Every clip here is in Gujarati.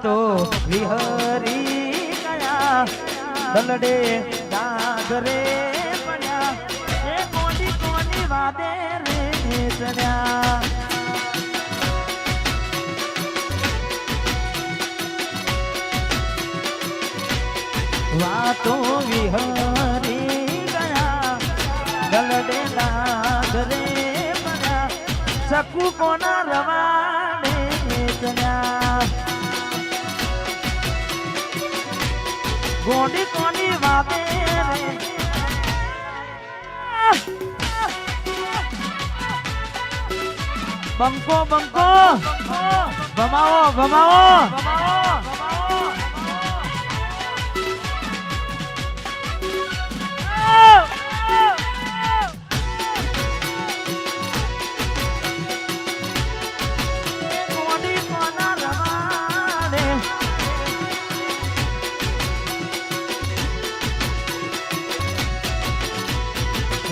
તો વિહરી ગયા દલડે દાદરે પડ્યા એ કોની કોની વાદે રે ચડ્યા વાતો વિહરી ગયા દલડે દાદરે પડ્યા સકુ કોના રવાડે ચડ્યા ગોડી કોની વાતે રે બંકો બંકો ભમાવો ભમાવો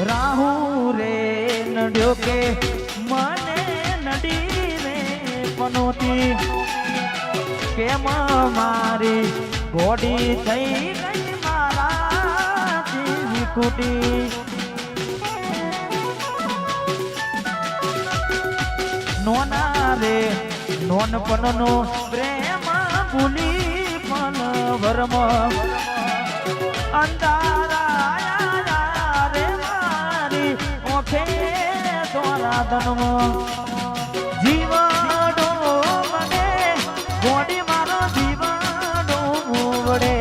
રાહુ રે નડ્યો કે મને નડી રે પનોતી કેમ મારી ગોડી થઈ ગઈ મારાથી વિકુટી નોના રે નોનપણનો પ્રેમ ભૂલી પણ વરમ અંધારા જીવડો વડે ગોડી મારો જીવડો વડે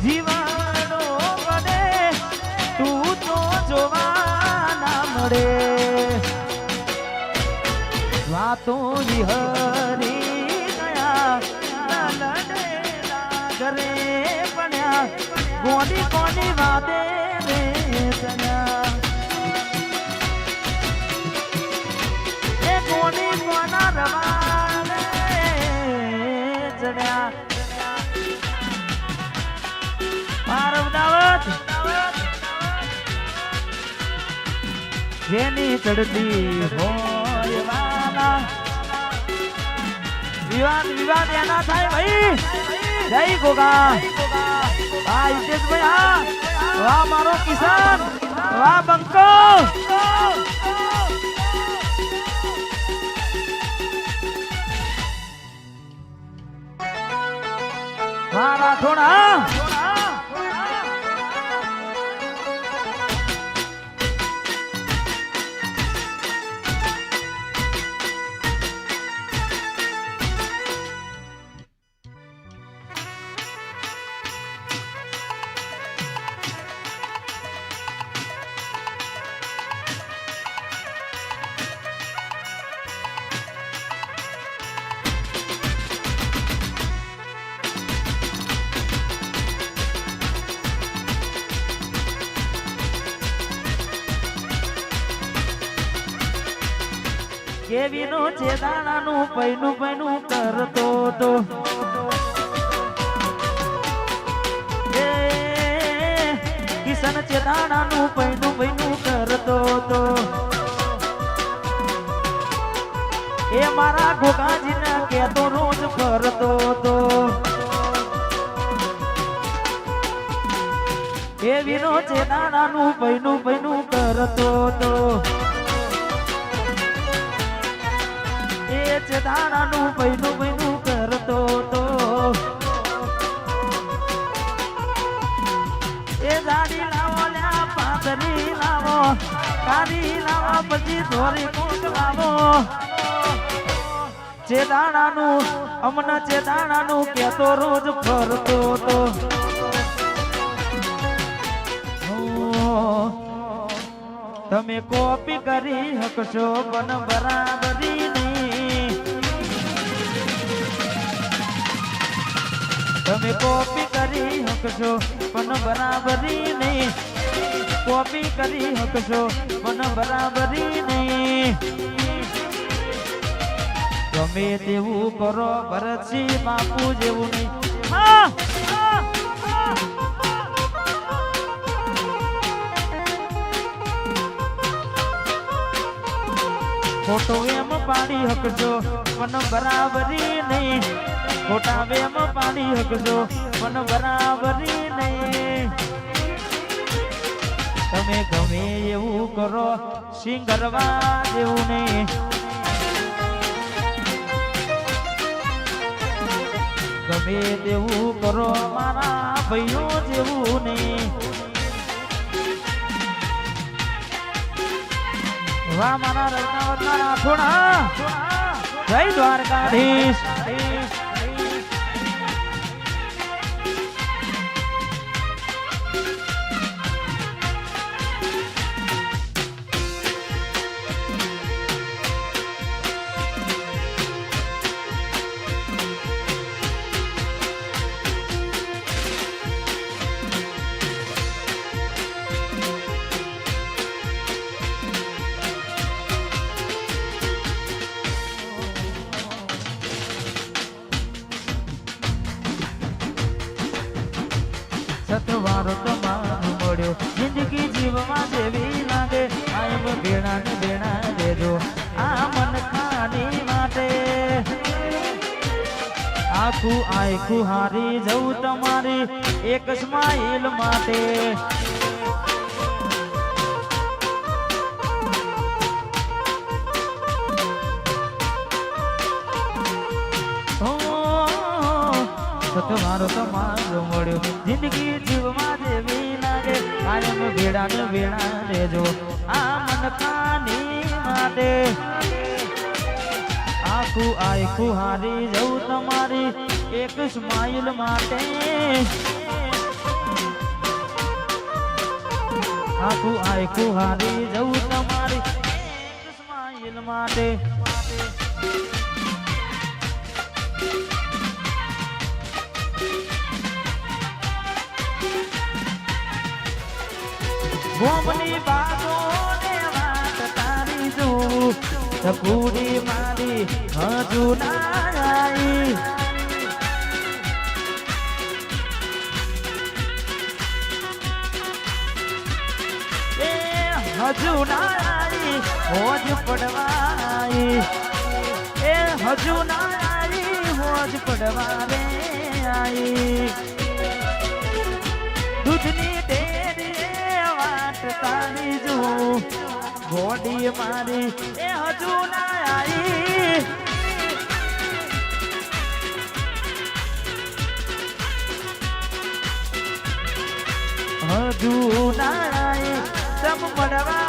જીવડો વડે તું તો જોવા ના મળે વાતો વિહરી ગયા લડે ઘરે પડ્યા ગોડી કોની વાદે રે ચડ્યા જેની ચડતી હોય વાલા વિવાદ વિવાદ એના થાય ભાઈ જય ગોગા હા હિતેશભાઈ હા વાહ મારો કિસાન વાહ બંકો મારા થોડા કેવીનો છે દાણાનું પૈનું પૈનું કરતો તો એ કિશન છે દાણાનું પૈનું પૈનું કરતો તો એ મારા ગોગાજીને કેતો રોજ ફરતો તો કેવીનો છે દાણાનું પૈનું પૈનું કરતો તો દાણાનું પૈનું પૈનું કરતો તો એ દાડી લાવો લ્યા પાતરી લાવો કારી લાવો પછી ધોરી કોટ લાવો જે દાણાનું અમના જે દાણાનું કેતો રોજ ફરતો તો તમે કોપી કરી હકશો પણ બરાબરી તમે કોપી કરી હકશો પણ બરાબરી નહીં કોપી કરી હકશો પણ બરાબરી નહીં ગમે તેવું કરો ભરતસિંહ બાપુ જેવું નહીં ખોટો એમ પાડી હકજો મન બરાબરી નહીં ખોટા વેમ પાડી હકજો મન બરાબરી નહીં તમે ગમે એવું કરો સિંગરવા જેવું નહીં ગમે તેવું કરો મારા ભાઈઓ જેવું નહીં વાહ મારા રત્નાવતના રાઠોડા જય દ્વારકાધીશ સતવારો તમારો મળ્યો જિંદગી જીવવા જેવી લાગે આયમ ભેણા ને ભેણા દેજો આ મન ખાની માટે આખું હારી જવું તમારી એક સ્માઈલ માટે તમારો તમારો મળ્યો જિંદગી જીવવા જેવી લાગે કાયમ ભેડા ને ભેડા દેજો આ મન ખાની માટે આખું હારી જવું તમારી એક સ્માઈલ માટે આખું હારી જવું તમારી એક સ્માઈલ માટે ગોમની બાતો ને વાત તારી જોઉં સકુડી મારી હજુ ના આવી એ હજુ ના આવી હોજ પડવાઈ એ હજુ ના આવી હોજ પડવા રે આવી દૂધની તારી જો ગોડી મારી એ હજુ ના આવી હજુ ના આવી તમ મળવા